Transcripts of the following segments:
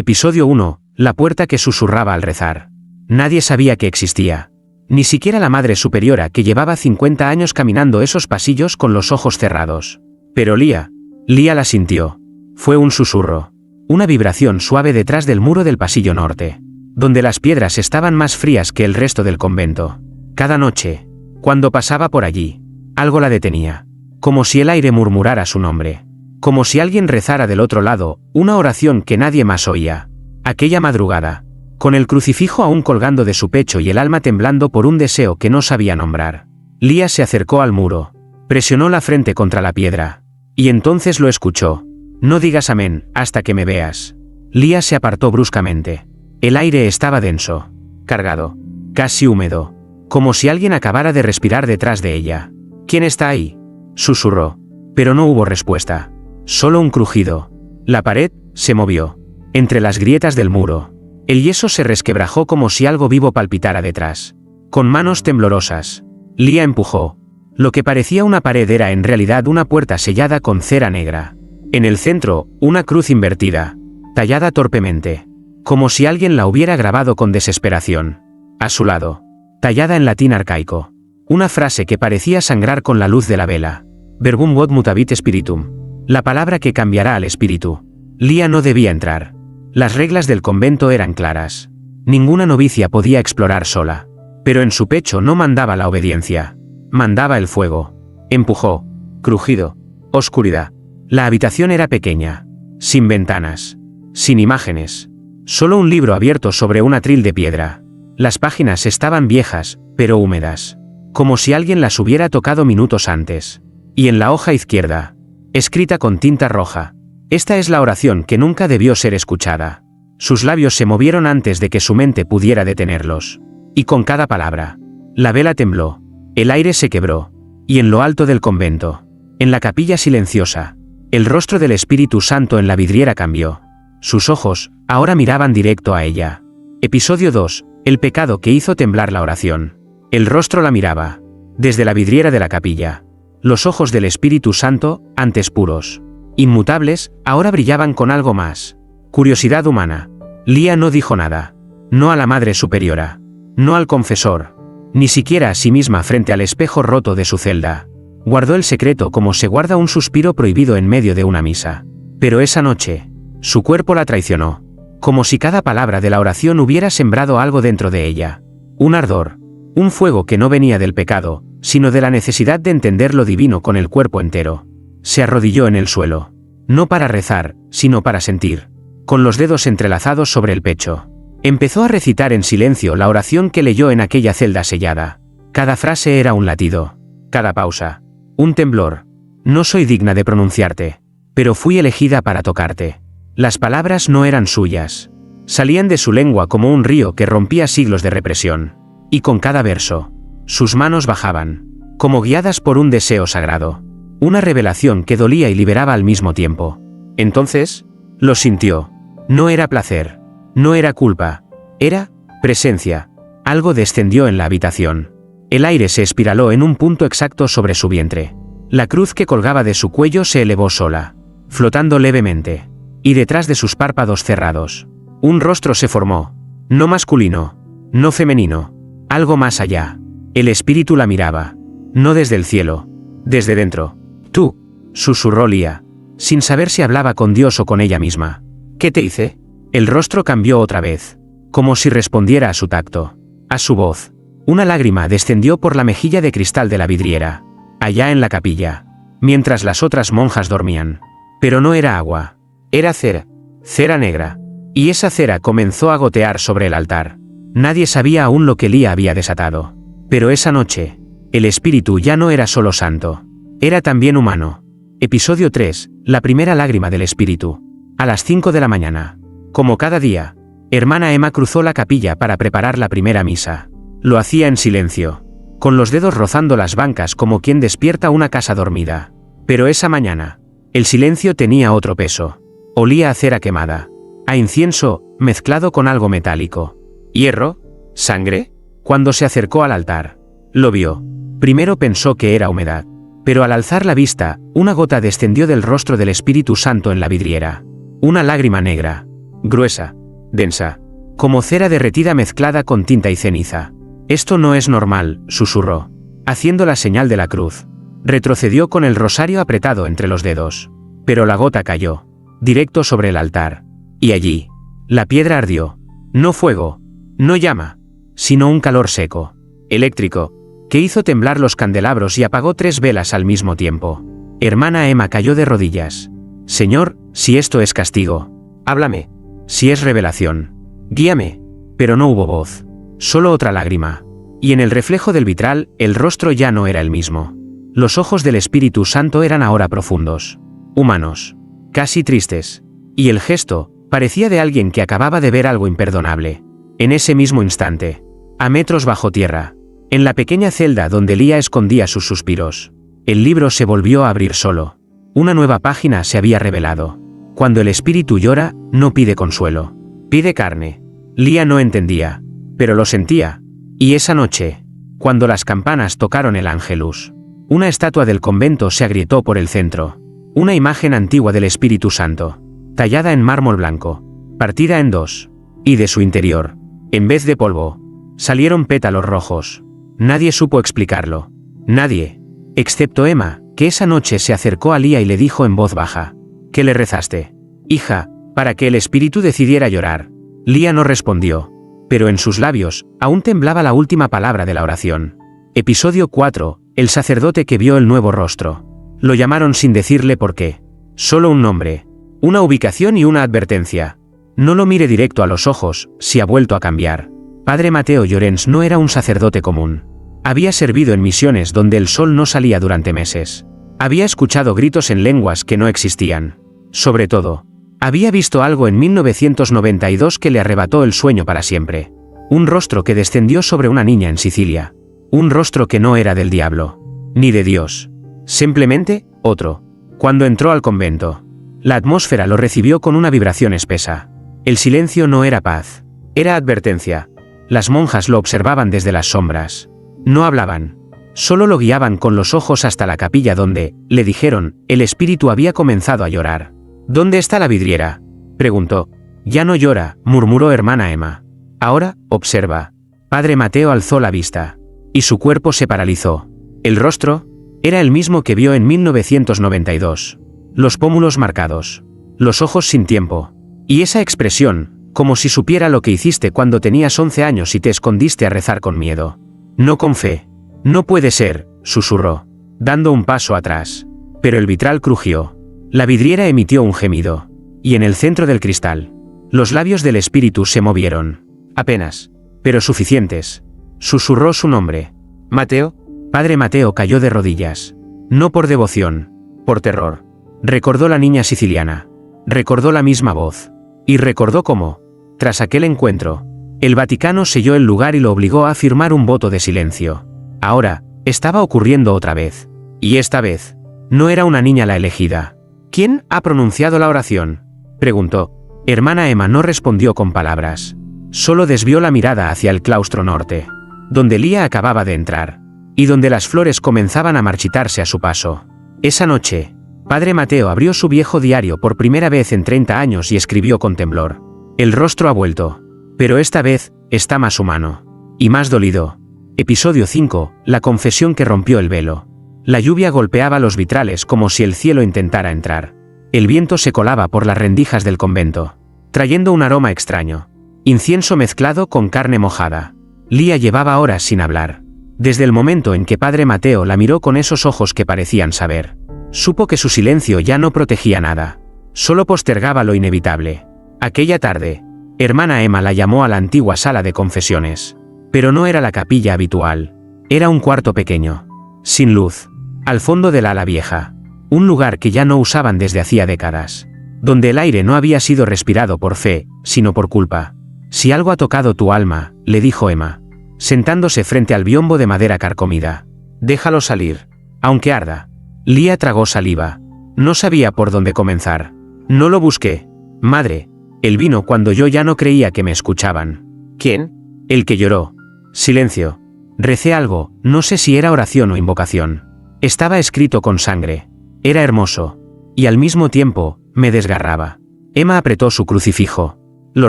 Episodio 1. La puerta que susurraba al rezar. Nadie sabía que existía. Ni siquiera la Madre Superiora, que llevaba 50 años caminando esos pasillos con los ojos cerrados. Pero Lia la sintió. Fue un susurro. Una vibración suave detrás del muro del pasillo norte, donde las piedras estaban más frías que el resto del convento. Cada noche, cuando pasaba por allí, algo la detenía. Como si el aire murmurara su nombre. Como si alguien rezara del otro lado, una oración que nadie más oía. Aquella madrugada, con el crucifijo aún colgando de su pecho y el alma temblando por un deseo que no sabía nombrar, Lia se acercó al muro, presionó la frente contra la piedra. Y entonces lo escuchó. No digas amén, hasta que me veas. Lia se apartó bruscamente. El aire estaba denso, cargado, casi húmedo, como si alguien acabara de respirar detrás de ella. ¿Quién está ahí?, susurró. Pero no hubo respuesta. Solo un crujido. La pared se movió. Entre las grietas del muro, el yeso se resquebrajó como si algo vivo palpitara detrás. Con manos temblorosas, Lia empujó. Lo que parecía una pared era en realidad una puerta sellada con cera negra. En el centro, una cruz invertida, tallada torpemente, como si alguien la hubiera grabado con desesperación. A su lado, tallada en latín arcaico, una frase que parecía sangrar con la luz de la vela. Verbum quod mutavit spiritum. La palabra que cambiará al espíritu. Lia no debía entrar. Las reglas del convento eran claras. Ninguna novicia podía explorar sola. Pero en su pecho no mandaba la obediencia. Mandaba el fuego. Empujó. Crujido. Oscuridad. La habitación era pequeña. Sin ventanas. Sin imágenes. Solo un libro abierto sobre un atril de piedra. Las páginas estaban viejas, pero húmedas. Como si alguien las hubiera tocado minutos antes. Y en la hoja izquierda, escrita con tinta roja: esta es la oración que nunca debió ser escuchada. Sus labios se movieron antes de que su mente pudiera detenerlos. Y con cada palabra, la vela tembló, el aire se quebró. Y en lo alto del convento, en la capilla silenciosa, el rostro del Espíritu Santo en la vidriera cambió. Sus ojos ahora miraban directo a ella. Episodio 2. El pecado que hizo temblar la oración. El rostro la miraba, desde la vidriera de la capilla. Los ojos del Espíritu Santo, antes puros, inmutables, ahora brillaban con algo más. Curiosidad humana. Lia no dijo nada. No a la Madre Superiora. No al confesor. Ni siquiera a sí misma frente al espejo roto de su celda. Guardó el secreto como se guarda un suspiro prohibido en medio de una misa. Pero esa noche, su cuerpo la traicionó. Como si cada palabra de la oración hubiera sembrado algo dentro de ella. Un ardor. Un fuego que no venía del pecado, sino de la necesidad de entender lo divino con el cuerpo entero. Se arrodilló en el suelo. No para rezar, sino para sentir. Con los dedos entrelazados sobre el pecho. Empezó a recitar en silencio la oración que leyó en aquella celda sellada. Cada frase era un latido. Cada pausa, un temblor. No soy digna de pronunciarte, pero fui elegida para tocarte. Las palabras no eran suyas. Salían de su lengua como un río que rompía siglos de represión. Y con cada verso, sus manos bajaban, como guiadas por un deseo sagrado. Una revelación que dolía y liberaba al mismo tiempo. Entonces, lo sintió. No era placer. No era culpa. Era presencia. Algo descendió en la habitación. El aire se espiraló en un punto exacto sobre su vientre. La cruz que colgaba de su cuello se elevó sola, flotando levemente. Y detrás de sus párpados cerrados, un rostro se formó. No masculino. No femenino. Algo más allá. El espíritu la miraba. No desde el cielo. Desde dentro. Tú, susurró Lia, sin saber si hablaba con Dios o con ella misma. ¿Qué te hice? El rostro cambió otra vez, como si respondiera a su tacto, a su voz. Una lágrima descendió por la mejilla de cristal de la vidriera, allá en la capilla, mientras las otras monjas dormían. Pero no era agua. Era cera. Cera negra. Y esa cera comenzó a gotear sobre el altar. Nadie sabía aún lo que Lia había desatado. Pero esa noche, el espíritu ya no era solo santo. Era también humano. Episodio 3. La primera lágrima del espíritu. A las 5 de la mañana. Como cada día, hermana Emma cruzó la capilla para preparar la primera misa. Lo hacía en silencio, con los dedos rozando las bancas como quien despierta una casa dormida. Pero esa mañana, el silencio tenía otro peso. Olía a cera quemada, a incienso mezclado con algo metálico. ¿Hierro? ¿Sangre? Cuando se acercó al altar, lo vio. Primero pensó que era humedad. Pero al alzar la vista, una gota descendió del rostro del Espíritu Santo en la vidriera. Una lágrima negra, gruesa, densa, como cera derretida mezclada con tinta y ceniza. «Esto no es normal», susurró, haciendo la señal de la cruz. Retrocedió con el rosario apretado entre los dedos. Pero la gota cayó, directo sobre el altar. Y allí, la piedra ardió. No fuego, no llama, sino un calor seco, eléctrico, que hizo temblar los candelabros y apagó 3 velas al mismo tiempo. Hermana Emma cayó de rodillas. «Señor, si esto es castigo, háblame. Si es revelación, guíame». Pero no hubo voz, solo otra lágrima. Y en el reflejo del vitral, el rostro ya no era el mismo. Los ojos del Espíritu Santo eran ahora profundos, humanos, casi tristes. Y el gesto parecía de alguien que acababa de ver algo imperdonable. En ese mismo instante, a metros bajo tierra, en la pequeña celda donde Lía escondía sus suspiros, el libro se volvió a abrir solo. Una nueva página se había revelado. Cuando el espíritu llora, no pide consuelo, pide carne. Lía no entendía, pero lo sentía. Y esa noche, cuando las campanas tocaron el Ángelus, una estatua del convento se agrietó por el centro. Una imagen antigua del Espíritu Santo, tallada en mármol blanco, partida en 2. Y de su interior, en vez de polvo, salieron pétalos rojos. Nadie supo explicarlo. Nadie, excepto Emma, que esa noche se acercó a Lía y le dijo en voz baja: «¿Qué le rezaste, hija, para que el espíritu decidiera llorar?» Lía no respondió, pero en sus labios aún temblaba la última palabra de la oración. Episodio 4. El sacerdote que vio el nuevo rostro. Lo llamaron sin decirle por qué. Solo un nombre, una ubicación y una advertencia. No lo mire directo a los ojos, si ha vuelto a cambiar. Padre Mateo Llorens no era un sacerdote común. Había servido en misiones donde el sol no salía durante meses. Había escuchado gritos en lenguas que no existían. Sobre todo, había visto algo en 1992 que le arrebató el sueño para siempre. Un rostro que descendió sobre una niña en Sicilia. Un rostro que no era del diablo, ni de Dios. Simplemente, otro. Cuando entró al convento, la atmósfera lo recibió con una vibración espesa. El silencio no era paz, era advertencia. Las monjas lo observaban desde las sombras. No hablaban. Solo lo guiaban con los ojos hasta la capilla donde, le dijeron, el espíritu había comenzado a llorar. «¿Dónde está la vidriera?», preguntó. «Ya no llora», murmuró hermana Emma. «Ahora, observa». Padre Mateo alzó la vista. Y su cuerpo se paralizó. El rostro era el mismo que vio en 1992. Los pómulos marcados. Los ojos sin tiempo. Y esa expresión, como si supiera lo que hiciste cuando tenías 11 años y te escondiste a rezar con miedo. «No con fe. No puede ser», susurró, dando un paso atrás. Pero el vitral crujió. La vidriera emitió un gemido. Y en el centro del cristal, los labios del espíritu se movieron. Apenas, pero suficientes. Susurró su nombre. «Mateo». Padre Mateo cayó de rodillas. No por devoción, por terror. Recordó la niña siciliana. Recordó la misma voz. Y recordó cómo, tras aquel encuentro, el Vaticano selló el lugar y lo obligó a firmar un voto de silencio. Ahora, estaba ocurriendo otra vez. Y esta vez, no era una niña la elegida. «¿Quién ha pronunciado la oración?», preguntó. Hermana Emma no respondió con palabras. Solo desvió la mirada hacia el claustro norte, donde Lía acababa de entrar, y donde las flores comenzaban a marchitarse a su paso. Esa noche, Padre Mateo abrió su viejo diario por primera vez en 30 años y escribió con temblor. «El rostro ha vuelto, pero esta vez, está más humano. Y más dolido». Episodio 5. La confesión que rompió el velo. La lluvia golpeaba los vitrales como si el cielo intentara entrar. El viento se colaba por las rendijas del convento, trayendo un aroma extraño. Incienso mezclado con carne mojada. Lía llevaba horas sin hablar. Desde el momento en que Padre Mateo la miró con esos ojos que parecían saber, supo que su silencio ya no protegía nada. Solo postergaba lo inevitable. Aquella tarde, hermana Emma la llamó a la antigua sala de confesiones. Pero no era la capilla habitual. Era un cuarto pequeño, sin luz, al fondo del ala vieja. Un lugar que ya no usaban desde hacía décadas. Donde el aire no había sido respirado por fe, sino por culpa. «Si algo ha tocado tu alma», le dijo Emma, sentándose frente al biombo de madera carcomida. «Déjalo salir, aunque arda». Lía tragó saliva. No sabía por dónde comenzar. «No lo busqué, madre. Él vino cuando yo ya no creía que me escuchaban». «¿Quién?». «El que lloró». Silencio. Recé algo, no sé si era oración o invocación. Estaba escrito con sangre. Era hermoso. Y al mismo tiempo, me desgarraba. Emma apretó su crucifijo. ¿Lo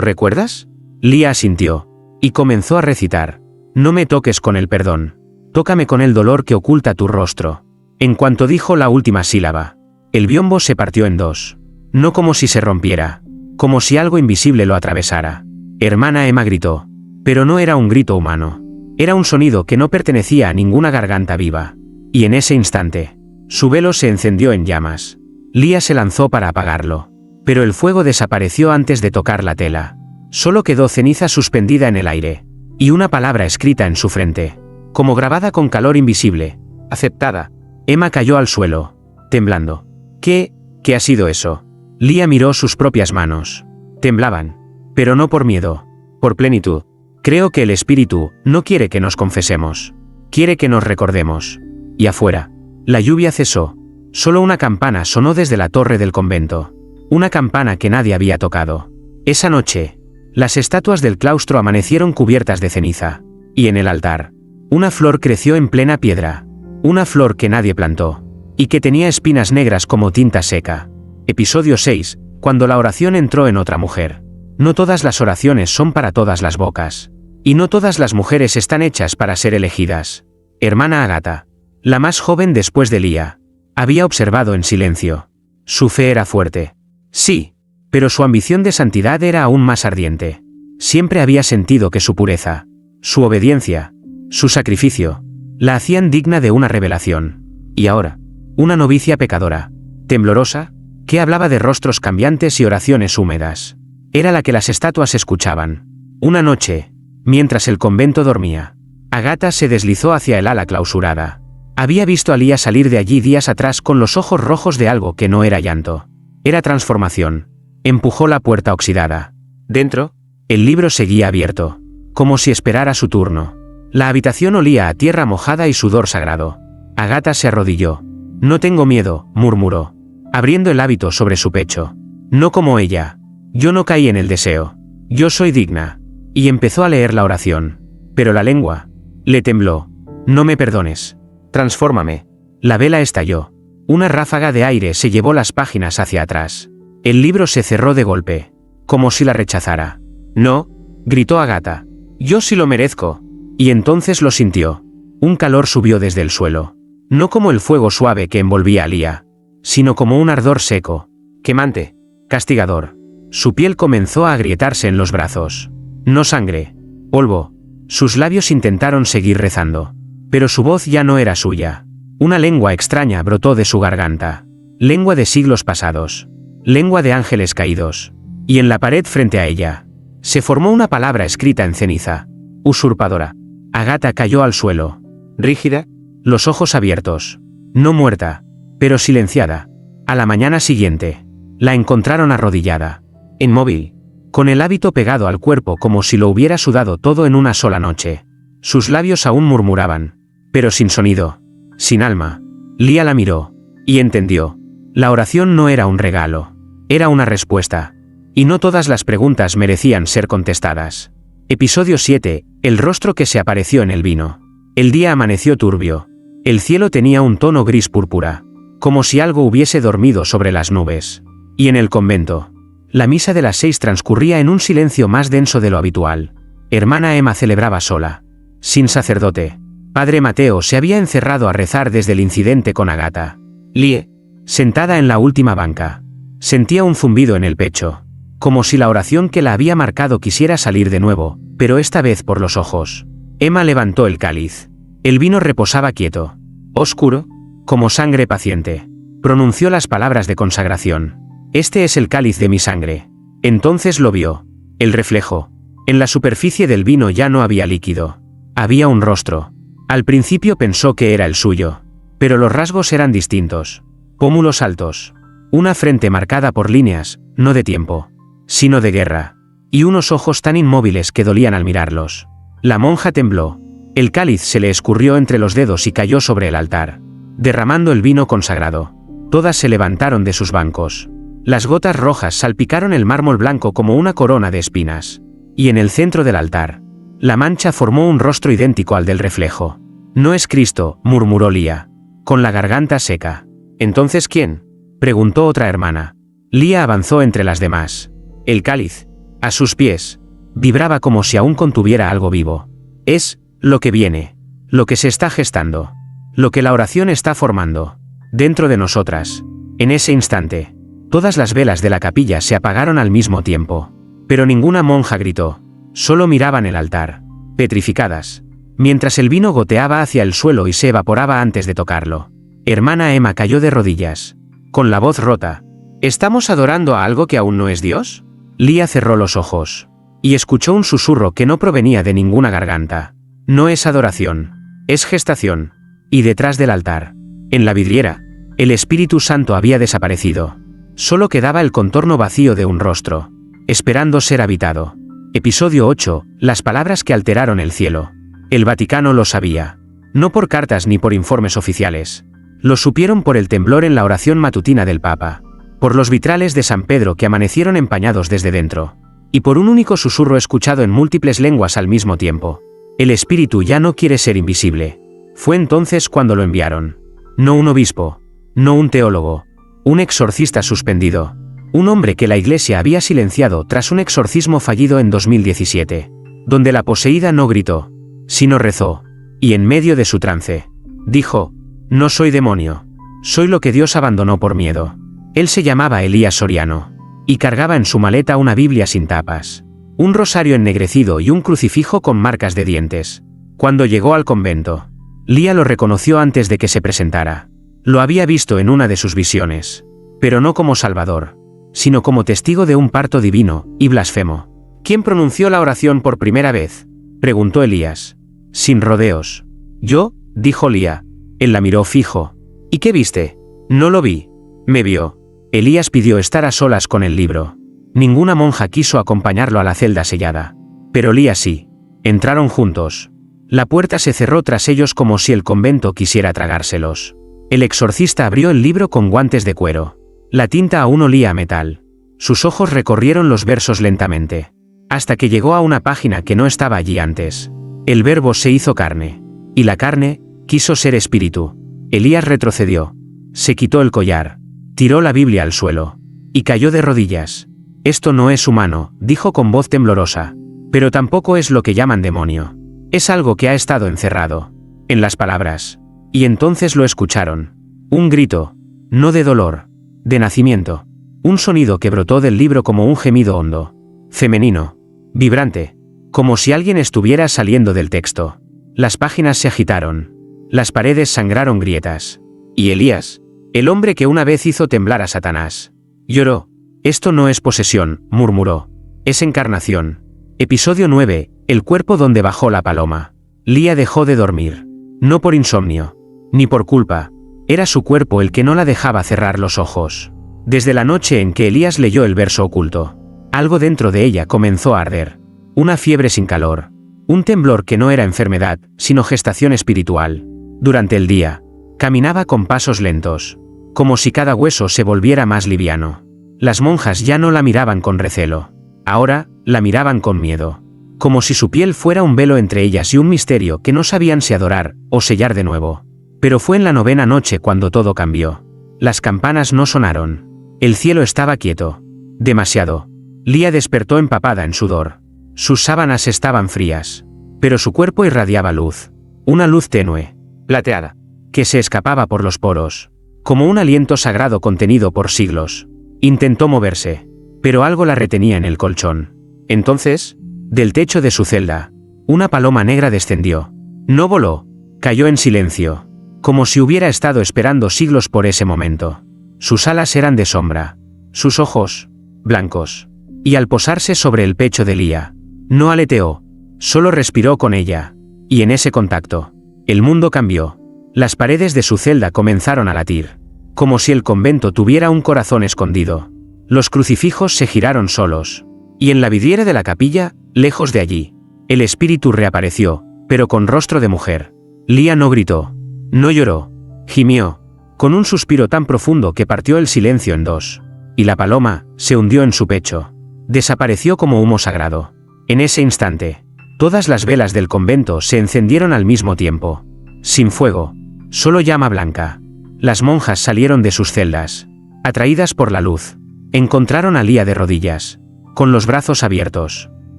recuerdas? Lía asintió. Y comenzó a recitar. No me toques con el perdón. Tócame con el dolor que oculta tu rostro. En cuanto dijo la última sílaba, el biombo se partió en dos. No como si se rompiera. Como si algo invisible lo atravesara. Hermana Emma gritó. Pero no era un grito humano. Era un sonido que no pertenecía a ninguna garganta viva. Y en ese instante, su velo se encendió en llamas. Lía se lanzó para apagarlo. Pero el fuego desapareció antes de tocar la tela. Solo quedó ceniza suspendida en el aire. Y una palabra escrita en su frente. Como grabada con calor invisible. Aceptada. Emma cayó al suelo, temblando. ¿Qué ha sido eso? Lía miró sus propias manos. Temblaban. Pero no por miedo. Por plenitud. Creo que el espíritu no quiere que nos confesemos. Quiere que nos recordemos. Y afuera. La lluvia cesó. Solo una campana sonó desde la torre del convento. Una campana que nadie había tocado. Esa noche, las estatuas del claustro amanecieron cubiertas de ceniza. Y en el altar, una flor creció en plena piedra. Una flor que nadie plantó. Y que tenía espinas negras como tinta seca. Episodio 6. Cuando la oración entró en otra mujer. No todas las oraciones son para todas las bocas. Y no todas las mujeres están hechas para ser elegidas. Hermana Agatha, la más joven después de Lía, había observado en silencio. Su fe era fuerte. Sí, pero su ambición de santidad era aún más ardiente. Siempre había sentido que su pureza, su obediencia, su sacrificio, la hacían digna de una revelación. Y ahora, una novicia pecadora, temblorosa, que hablaba de rostros cambiantes y oraciones húmedas. Era la que las estatuas escuchaban. Una noche, mientras el convento dormía, Agatha se deslizó hacia el ala clausurada. Había visto a Lía salir de allí días atrás con los ojos rojos de algo que no era llanto. Era transformación. Empujó la puerta oxidada. Dentro, el libro seguía abierto, como si esperara su turno. La habitación olía a tierra mojada y sudor sagrado. Agatha se arrodilló. No tengo miedo, murmuró, abriendo el hábito sobre su pecho. No como ella. Yo no caí en el deseo. Yo soy digna. Y empezó a leer la oración. Pero la lengua le tembló. No me perdones. Transfórmame. La vela estalló. Una ráfaga de aire se llevó las páginas hacia atrás. El libro se cerró de golpe, como si la rechazara. No, gritó Agatha. Yo sí lo merezco. Y entonces lo sintió. Un calor subió desde el suelo. No como el fuego suave que envolvía a Lía, sino como un ardor seco, quemante, castigador. Su piel comenzó a agrietarse en los brazos. No sangre, polvo. Sus labios intentaron seguir rezando. Pero su voz ya no era suya. Una lengua extraña brotó de su garganta. Lengua de siglos pasados. Lengua de ángeles caídos. Y en la pared frente a ella, se formó una palabra escrita en ceniza. Usurpadora. Agatha cayó al suelo. Rígida, los ojos abiertos. No muerta, pero silenciada. A la mañana siguiente, la encontraron arrodillada. Inmóvil. Con el hábito pegado al cuerpo como si lo hubiera sudado todo en una sola noche. Sus labios aún murmuraban. Pero sin sonido. Sin alma. Lía la miró. Y entendió. La oración no era un regalo. Era una respuesta. Y no todas las preguntas merecían ser contestadas. Episodio 7. El rostro que se apareció en el vino. El día amaneció turbio. El cielo tenía un tono gris púrpura. Como si algo hubiese dormido sobre las nubes. Y en el convento, la misa de las 6 transcurría en un silencio más denso de lo habitual. Hermana Emma celebraba sola. Sin sacerdote. Padre Mateo se había encerrado a rezar desde el incidente con Agatha. Lie, sentada en la última banca, sentía un zumbido en el pecho. Como si la oración que la había marcado quisiera salir de nuevo, pero esta vez por los ojos. Emma levantó el cáliz. El vino reposaba quieto. Oscuro, como sangre paciente. Pronunció las palabras de consagración. Este es el cáliz de mi sangre. Entonces lo vio. El reflejo. En la superficie del vino ya no había líquido. Había un rostro. Al principio pensó que era el suyo. Pero los rasgos eran distintos. Pómulos altos. Una frente marcada por líneas, no de tiempo, sino de guerra. Y unos ojos tan inmóviles que dolían al mirarlos. La monja tembló. El cáliz se le escurrió entre los dedos y cayó sobre el altar, derramando el vino consagrado. Todas se levantaron de sus bancos. Las gotas rojas salpicaron el mármol blanco como una corona de espinas. Y en el centro del altar, la mancha formó un rostro idéntico al del reflejo. No es Cristo, murmuró Lía, con la garganta seca. ¿Entonces quién?, preguntó otra hermana. Lía avanzó entre las demás. El cáliz. A sus pies, vibraba como si aún contuviera algo vivo. Es lo que viene, lo que se está gestando, lo que la oración está formando, dentro de nosotras. En ese instante, todas las velas de la capilla se apagaron al mismo tiempo. Pero ninguna monja gritó, solo miraban el altar, petrificadas, mientras el vino goteaba hacia el suelo y se evaporaba antes de tocarlo. Hermana Emma cayó de rodillas, con la voz rota. ¿Estamos adorando a algo que aún no es Dios? Lía cerró los ojos, y escuchó un susurro que no provenía de ninguna garganta. No es adoración, es gestación. Y detrás del altar, en la vidriera, el Espíritu Santo había desaparecido. Solo quedaba el contorno vacío de un rostro, esperando ser habitado. Episodio 8. Las palabras que alteraron el cielo. El Vaticano lo sabía. No por cartas ni por informes oficiales. Lo supieron por el temblor en la oración matutina del Papa, por los vitrales de San Pedro que amanecieron empañados desde dentro, y por un único susurro escuchado en múltiples lenguas al mismo tiempo. El Espíritu ya no quiere ser invisible. Fue entonces cuando lo enviaron. No un obispo, no un teólogo, un exorcista suspendido, un hombre que la Iglesia había silenciado tras un exorcismo fallido en 2017, donde la poseída no gritó, sino rezó, y en medio de su trance, dijo, no soy demonio, soy lo que Dios abandonó por miedo. Él se llamaba Elías Soriano, y cargaba en su maleta una Biblia sin tapas, un rosario ennegrecido y un crucifijo con marcas de dientes. Cuando llegó al convento, Lía lo reconoció antes de que se presentara. Lo había visto en una de sus visiones, pero no como Salvador, sino como testigo de un parto divino y blasfemo. ¿Quién pronunció la oración por primera vez?, preguntó Elías, sin rodeos. Yo, dijo Lía. Él la miró fijo. ¿Y qué viste? No lo vi. Me vio. Elías pidió estar a solas con el libro. Ninguna monja quiso acompañarlo a la celda sellada. Pero Lía sí. Entraron juntos. La puerta se cerró tras ellos como si el convento quisiera tragárselos. El exorcista abrió el libro con guantes de cuero. La tinta aún olía a metal. Sus ojos recorrieron los versos lentamente, hasta que llegó a una página que no estaba allí antes. El Verbo se hizo carne, y la carne quiso ser espíritu. Elías retrocedió. Se quitó el collar, tiró la Biblia al suelo, y cayó de rodillas. Esto no es humano, dijo con voz temblorosa, pero tampoco es lo que llaman demonio. Es algo que ha estado encerrado en las palabras. Y entonces lo escucharon. Un grito, no de dolor, de nacimiento. Un sonido que brotó del libro como un gemido hondo, femenino, vibrante, como si alguien estuviera saliendo del texto. Las páginas se agitaron. Las paredes sangraron grietas. Y Elías, el hombre que una vez hizo temblar a Satanás, lloró. Esto no es posesión, murmuró. Es encarnación. Episodio 9. El cuerpo donde bajó la paloma. Lía dejó de dormir. No por insomnio, ni por culpa. Era su cuerpo el que no la dejaba cerrar los ojos. Desde la noche en que Elías leyó el verso oculto, algo dentro de ella comenzó a arder. Una fiebre sin calor. Un temblor que no era enfermedad, sino gestación espiritual. Durante el día, caminaba con pasos lentos, como si cada hueso se volviera más liviano. Las monjas ya no la miraban con recelo. Ahora, la miraban con miedo. Como si su piel fuera un velo entre ellas y un misterio que no sabían si adorar o sellar de nuevo. Pero fue en la 9ª noche cuando todo cambió. Las campanas no sonaron. El cielo estaba quieto. Demasiado. Lía despertó empapada en sudor. Sus sábanas estaban frías. Pero su cuerpo irradiaba luz. Una luz tenue, plateada, que se escapaba por los poros, como un aliento sagrado contenido por siglos. Intentó moverse, pero algo la retenía en el colchón. Entonces, del techo de su celda, una paloma negra descendió. No voló, cayó en silencio, como si hubiera estado esperando siglos por ese momento. Sus alas eran de sombra, sus ojos, blancos. Y al posarse sobre el pecho de Lía, no aleteó, solo respiró con ella. Y en ese contacto, el mundo cambió. Las paredes de su celda comenzaron a latir, como si el convento tuviera un corazón escondido. Los crucifijos se giraron solos. Y en la vidriera de la capilla, lejos de allí, el espíritu reapareció, pero con rostro de mujer. Lía no gritó, no lloró, gimió, con un suspiro tan profundo que partió el silencio en dos. Y la paloma se hundió en su pecho. Desapareció como humo sagrado. En ese instante, todas las velas del convento se encendieron al mismo tiempo. Sin fuego, solo llama blanca. Las monjas salieron de sus celdas, atraídas por la luz. Encontraron a Lía de rodillas, con los brazos abiertos,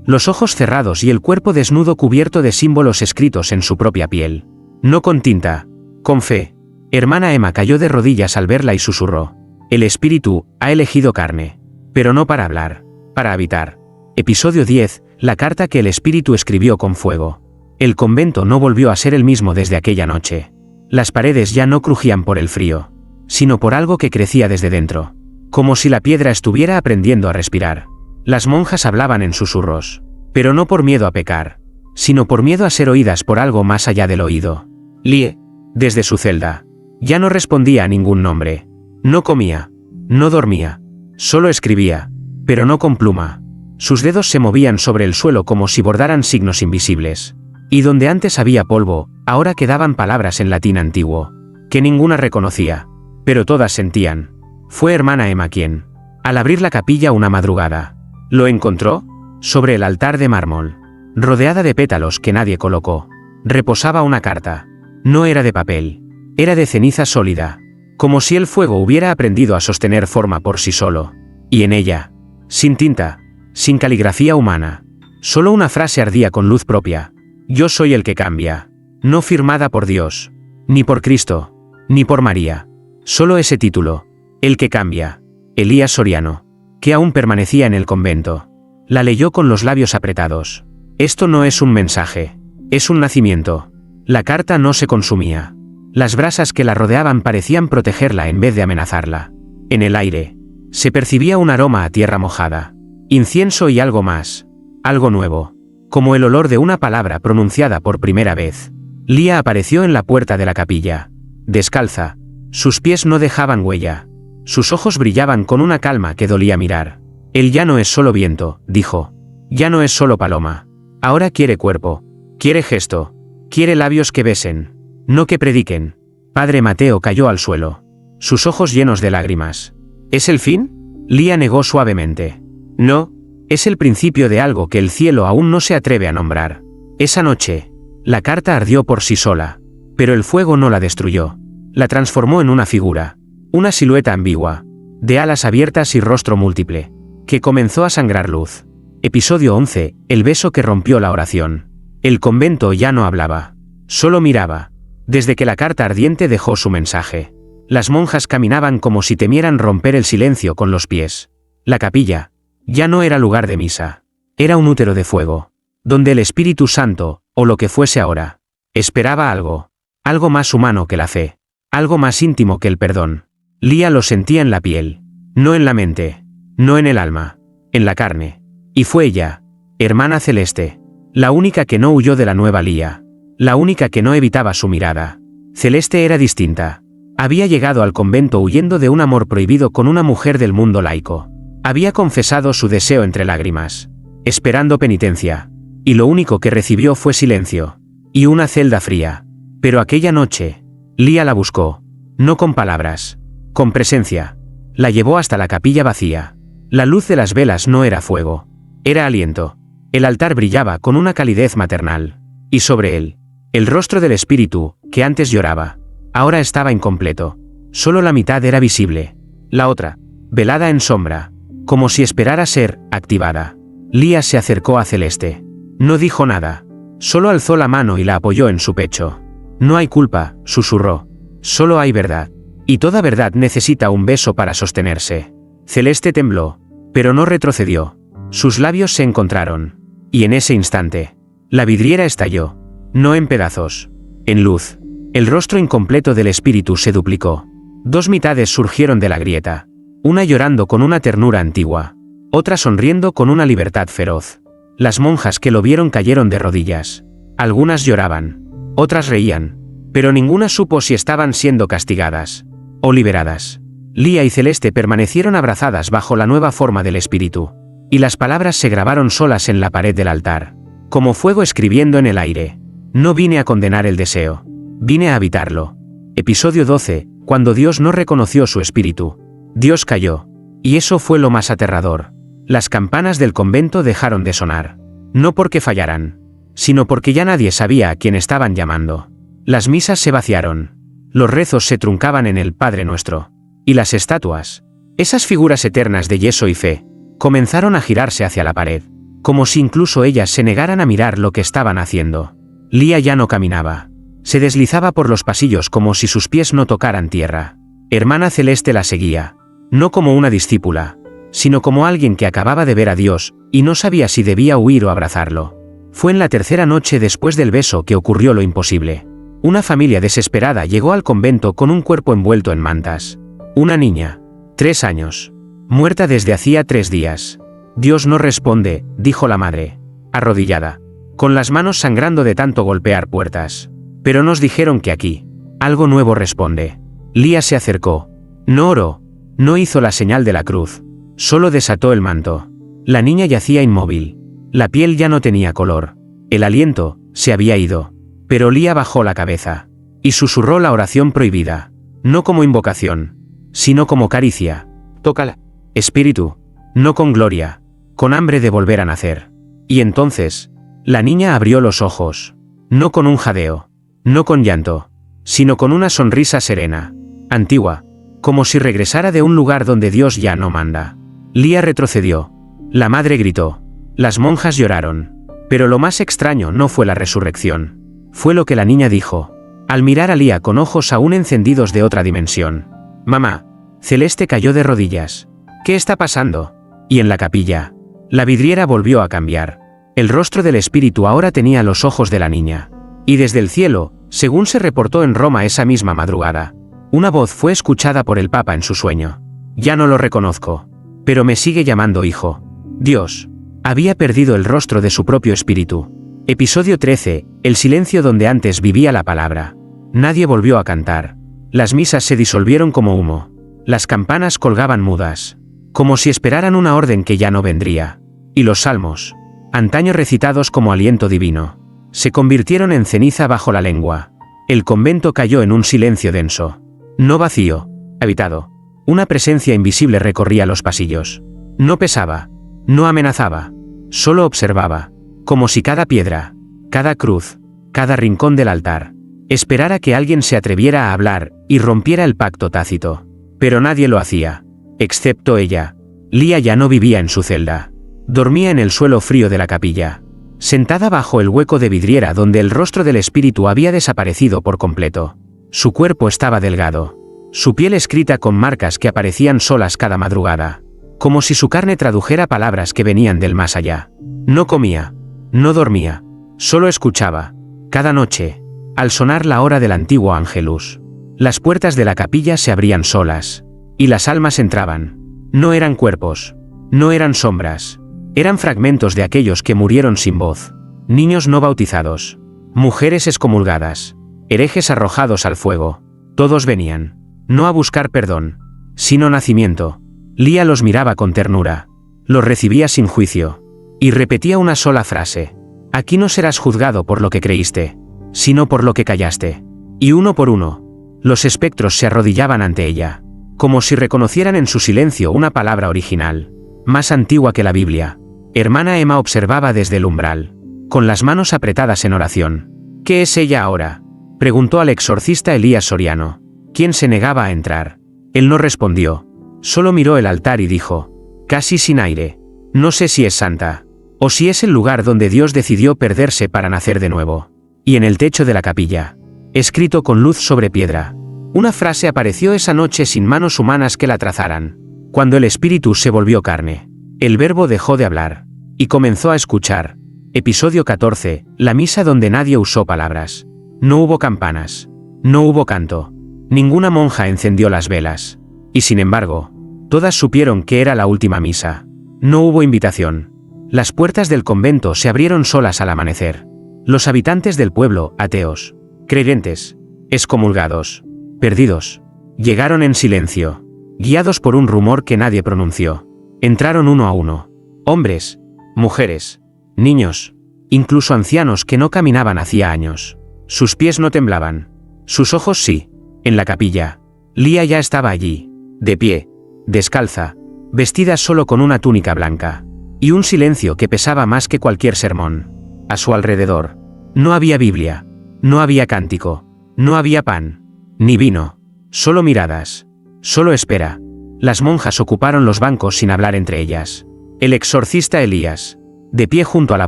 los ojos cerrados y el cuerpo desnudo cubierto de símbolos escritos en su propia piel. No con tinta, con fe. Hermana Emma cayó de rodillas al verla y susurró: el espíritu ha elegido carne, pero no para hablar, para habitar. Episodio 10, la carta que el espíritu escribió con fuego. El convento no volvió a ser el mismo desde aquella noche. Las paredes ya no crujían por el frío, sino por algo que crecía desde dentro, como si la piedra estuviera aprendiendo a respirar. Las monjas hablaban en susurros, pero no por miedo a pecar, sino por miedo a ser oídas por algo más allá del oído. Lie, desde su celda, ya no respondía a ningún nombre. No comía, no dormía, solo escribía, pero no con pluma. Sus dedos se movían sobre el suelo como si bordaran signos invisibles. Y donde antes había polvo, ahora quedaban palabras en latín antiguo, que ninguna reconocía, pero todas sentían. Fue hermana Emma quien, al abrir la capilla una madrugada, lo encontró sobre el altar de mármol, rodeada de pétalos que nadie colocó. Reposaba una carta. No era de papel, era de ceniza sólida, como si el fuego hubiera aprendido a sostener forma por sí solo. Y en ella, sin tinta, sin caligrafía humana, solo una frase ardía con luz propia: yo soy el que cambia. No firmada por Dios, ni por Cristo, ni por María. Solo ese título, el que cambia. Elías Soriano, que aún permanecía en el convento, la leyó con los labios apretados. Esto no es un mensaje, es un nacimiento. La carta no se consumía. Las brasas que la rodeaban parecían protegerla en vez de amenazarla. En el aire, se percibía un aroma a tierra mojada, incienso y algo más, algo nuevo, como el olor de una palabra pronunciada por primera vez. Lía apareció en la puerta de la capilla, descalza. Sus pies no dejaban huella. Sus ojos brillaban con una calma que dolía mirar. Él ya no es solo viento, dijo. Ya no es solo paloma. Ahora quiere cuerpo, quiere gesto, quiere labios que besen, no que prediquen. Padre Mateo cayó al suelo, sus ojos llenos de lágrimas. ¿Es el fin? Lía negó suavemente. No, es el principio de algo que el cielo aún no se atreve a nombrar. Esa noche, la carta ardió por sí sola, pero el fuego no la destruyó. La transformó en una figura, una silueta ambigua, de alas abiertas y rostro múltiple, que comenzó a sangrar luz. Episodio 11, el beso que rompió la oración. El convento ya no hablaba, solo miraba, desde que la carta ardiente dejó su mensaje. Las monjas caminaban como si temieran romper el silencio con los pies. La capilla ya no era lugar de misa, era un útero de fuego, donde el Espíritu Santo, o lo que fuese ahora, esperaba algo, algo más humano que la fe, algo más íntimo que el perdón. Lía lo sentía en la piel, no en la mente, no en el alma, en la carne. Y fue ella, hermana Celeste, la única que no huyó de la nueva Lía, la única que no evitaba su mirada. Celeste era distinta. Había llegado al convento huyendo de un amor prohibido con una mujer del mundo laico. Había confesado su deseo entre lágrimas, esperando penitencia, y lo único que recibió fue silencio, y una celda fría. Pero aquella noche, Lía la buscó, no con palabras, con presencia. La llevó hasta la capilla vacía. La luz de las velas no era fuego, era aliento. El altar brillaba con una calidez maternal, y sobre él, el rostro del espíritu, que antes lloraba, ahora estaba incompleto. Solo la mitad era visible, la otra, velada en sombra, como si esperara ser activada. Lía se acercó a Celeste. No dijo nada, solo alzó la mano y la apoyó en su pecho. No hay culpa, susurró, solo hay verdad. Y toda verdad necesita un beso para sostenerse. Celeste tembló, pero no retrocedió. Sus labios se encontraron, y en ese instante, la vidriera estalló, no en pedazos, en luz. El rostro incompleto del espíritu se duplicó. Dos mitades surgieron de la grieta, una llorando con una ternura antigua, otra sonriendo con una libertad feroz. Las monjas que lo vieron cayeron de rodillas. Algunas lloraban, otras reían, pero ninguna supo si estaban siendo castigadas o liberadas. Lía y Celeste permanecieron abrazadas bajo la nueva forma del espíritu, y las palabras se grabaron solas en la pared del altar, como fuego escribiendo en el aire. No vine a condenar el deseo, vine a habitarlo. Episodio 12, cuando Dios no reconoció su espíritu. Dios cayó, y eso fue lo más aterrador. Las campanas del convento dejaron de sonar, no porque fallaran, sino porque ya nadie sabía a quién estaban llamando. Las misas se vaciaron, los rezos se truncaban en el Padre Nuestro, y las estatuas, esas figuras eternas de yeso y fe, Comenzaron a girarse hacia la pared, como si incluso ellas se negaran a mirar lo que estaban haciendo. Lía ya no caminaba. Se deslizaba por los pasillos como si sus pies no tocaran tierra. Hermana Celeste la seguía, no como una discípula, sino como alguien que acababa de ver a Dios, y no sabía si debía huir o abrazarlo. Fue en la tercera noche después del beso que ocurrió lo imposible. Una familia desesperada llegó al convento con un cuerpo envuelto en mantas. Una niña, 3 años, muerta desde hacía 3 días. Dios no responde, dijo la madre, arrodillada, con las manos sangrando de tanto golpear puertas. Pero nos dijeron que aquí, algo nuevo responde. Lía se acercó. No oró, no hizo la señal de la cruz, solo desató el manto. La niña yacía inmóvil. La piel ya no tenía color. El aliento se había ido. Pero Lía bajó la cabeza y susurró la oración prohibida, no como invocación, sino como caricia. Tócala, Espíritu, no con gloria, con hambre de volver a nacer. Y entonces, la niña abrió los ojos, no con un jadeo, no con llanto, sino con una sonrisa serena, antigua, como si regresara de un lugar donde Dios ya no manda. Lía retrocedió. La madre gritó. Las monjas lloraron. Pero lo más extraño no fue la resurrección. Fue lo que la niña dijo, al mirar a Lía con ojos aún encendidos de otra dimensión. Mamá. Celeste cayó de rodillas. ¿Qué está pasando? Y en la capilla, la vidriera volvió a cambiar. El rostro del espíritu ahora tenía los ojos de la niña. Y desde el cielo, según se reportó en Roma esa misma madrugada, una voz fue escuchada por el Papa en su sueño. Ya no lo reconozco, pero me sigue llamando hijo. Dios había perdido el rostro de su propio espíritu. Episodio 13, el silencio donde antes vivía la palabra. Nadie volvió a cantar. Las misas se disolvieron como humo. Las campanas colgaban mudas, como si esperaran una orden que ya no vendría. Y los salmos, antaño recitados como aliento divino, se convirtieron en ceniza bajo la lengua. El convento cayó en un silencio denso. No vacío, habitado. Una presencia invisible recorría los pasillos. No pesaba, no amenazaba, solo observaba, como si cada piedra, cada cruz, cada rincón del altar, esperara que alguien se atreviera a hablar y rompiera el pacto tácito. Pero nadie lo hacía, excepto ella. Lía ya no vivía en su celda. Dormía en el suelo frío de la capilla, sentada bajo el hueco de vidriera donde el rostro del espíritu había desaparecido por completo. Su cuerpo estaba delgado, su piel escrita con marcas que aparecían solas cada madrugada, como si su carne tradujera palabras que venían del más allá. No comía, no dormía, solo escuchaba, cada noche, al sonar la hora del antiguo Ángelus. Las puertas de la capilla se abrían solas, y las almas entraban. No eran cuerpos, no eran sombras, eran fragmentos de aquellos que murieron sin voz, niños no bautizados, mujeres excomulgadas, herejes arrojados al fuego. Todos venían, no a buscar perdón, sino nacimiento. Lía los miraba con ternura, los recibía sin juicio, y repetía una sola frase: aquí no serás juzgado por lo que creíste, sino por lo que callaste. Y uno por uno, los espectros se arrodillaban ante ella, como si reconocieran en su silencio una palabra original, más antigua que la Biblia. Hermana Emma observaba desde el umbral, con las manos apretadas en oración. ¿Qué es ella ahora?, preguntó al exorcista Elías Soriano, quien se negaba a entrar. Él no respondió, solo miró el altar y dijo, casi sin aire: no sé si es santa, o si es el lugar donde Dios decidió perderse para nacer de nuevo. Y en el techo de la capilla, escrito con luz sobre piedra, una frase apareció esa noche sin manos humanas que la trazaran. Cuando el espíritu se volvió carne, el verbo dejó de hablar, y comenzó a escuchar. Episodio 14, la misa donde nadie usó palabras. No hubo campanas, no hubo canto, ninguna monja encendió las velas, y sin embargo, todas supieron que era la última misa. No hubo invitación. Las puertas del convento se abrieron solas al amanecer. Los habitantes del pueblo, ateos, creyentes, excomulgados, perdidos, llegaron en silencio, guiados por un rumor que nadie pronunció. Entraron uno a uno, hombres, mujeres, niños, incluso ancianos que no caminaban hacía años. Sus pies no temblaban, sus ojos sí. En la capilla, Lía ya estaba allí, de pie, descalza, vestida solo con una túnica blanca, y un silencio que pesaba más que cualquier sermón. A su alrededor, no había Biblia, no había cántico, no había pan, ni vino, solo miradas, solo espera. Las monjas ocuparon los bancos sin hablar entre ellas. El exorcista Elías, de pie junto a la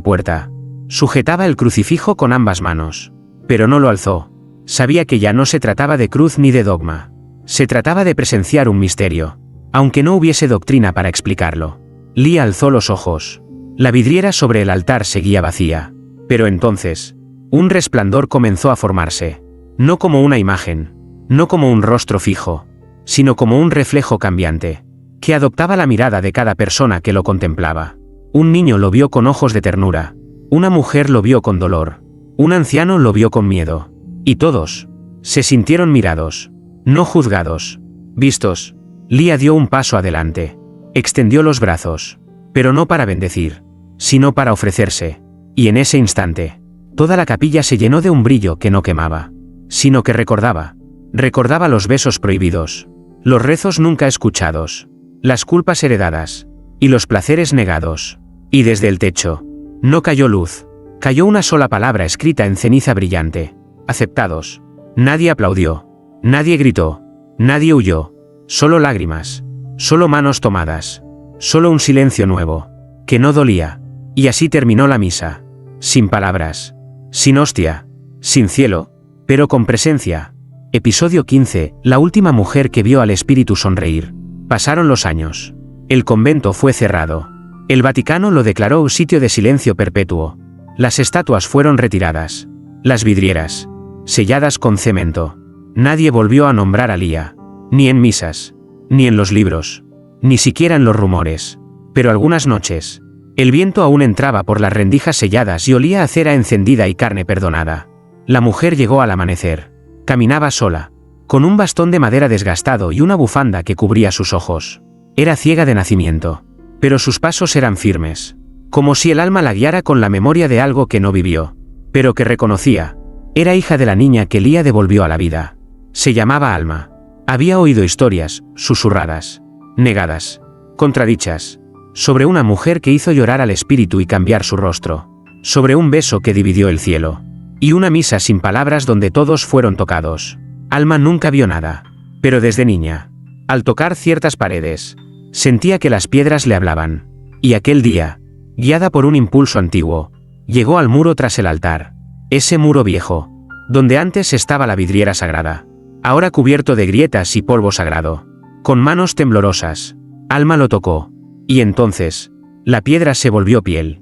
puerta, sujetaba el crucifijo con ambas manos. Pero no lo alzó. Sabía que ya no se trataba de cruz ni de dogma. Se trataba de presenciar un misterio, aunque no hubiese doctrina para explicarlo. Lía alzó los ojos. La vidriera sobre el altar seguía vacía. Pero entonces, un resplandor comenzó a formarse. No como una imagen, no como un rostro fijo, sino como un reflejo cambiante, que adoptaba la mirada de cada persona que lo contemplaba. Un niño lo vio con ojos de ternura, una mujer lo vio con dolor, un anciano lo vio con miedo, y todos se sintieron mirados, no juzgados, vistos. Lía dio un paso adelante, extendió los brazos, pero no para bendecir, sino para ofrecerse, y en ese instante, toda la capilla se llenó de un brillo que no quemaba, sino que recordaba los besos prohibidos, los rezos nunca escuchados, las culpas heredadas, y los placeres negados. Y desde el techo, no cayó luz, cayó una sola palabra escrita en ceniza brillante: aceptados. Nadie aplaudió, nadie gritó, nadie huyó, solo lágrimas, solo manos tomadas, solo un silencio nuevo, que no dolía. Y así terminó la misa, sin palabras, sin hostia, sin cielo, pero con presencia. Episodio 15, la última mujer que vio al espíritu sonreír. Pasaron los años. El convento fue cerrado. El Vaticano lo declaró un sitio de silencio perpetuo. Las estatuas fueron retiradas. Las vidrieras, selladas con cemento. Nadie volvió a nombrar a Lía, ni en misas, ni en los libros, ni siquiera en los rumores. Pero algunas noches, el viento aún entraba por las rendijas selladas y olía a cera encendida y carne perdonada. La mujer llegó al amanecer. Caminaba sola, con un bastón de madera desgastado y una bufanda que cubría sus ojos. Era ciega de nacimiento, pero sus pasos eran firmes, como si el alma la guiara con la memoria de algo que no vivió, pero que reconocía. Era hija de la niña que Lía devolvió a la vida. Se llamaba Alma. Había oído historias, susurradas, negadas, contradichas, sobre una mujer que hizo llorar al espíritu y cambiar su rostro, sobre un beso que dividió el cielo, y una misa sin palabras donde todos fueron tocados. Alma nunca vio nada, pero desde niña, al tocar ciertas paredes, sentía que las piedras le hablaban. Y aquel día, guiada por un impulso antiguo, llegó al muro tras el altar, ese muro viejo, donde antes estaba la vidriera sagrada, ahora cubierto de grietas y polvo sagrado. Con manos temblorosas, Alma lo tocó, y entonces, la piedra se volvió piel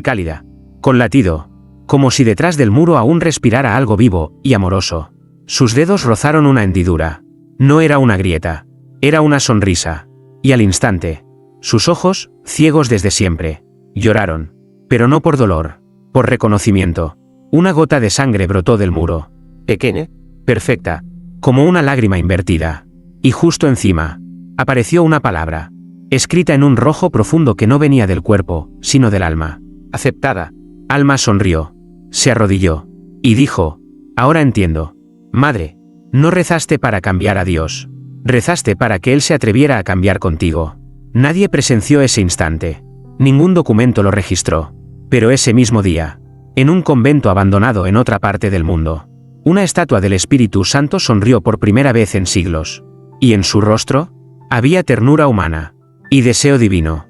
cálida, con latido, como si detrás del muro aún respirara algo vivo y amoroso. Sus dedos rozaron una hendidura. No era una grieta, era una sonrisa. Y al instante, sus ojos, ciegos desde siempre, lloraron, pero no por dolor, por reconocimiento. Una gota de sangre brotó del muro, pequeña, perfecta, como una lágrima invertida. Y justo encima, apareció una palabra, escrita en un rojo profundo que no venía del cuerpo, sino del alma. Aceptada. Alma sonrió, se arrodilló, y dijo: ahora entiendo. Madre, no rezaste para cambiar a Dios, rezaste para que Él se atreviera a cambiar contigo. Nadie presenció ese instante, ningún documento lo registró, pero ese mismo día, en un convento abandonado en otra parte del mundo, una estatua del Espíritu Santo sonrió por primera vez en siglos, y en su rostro había ternura humana y deseo divino.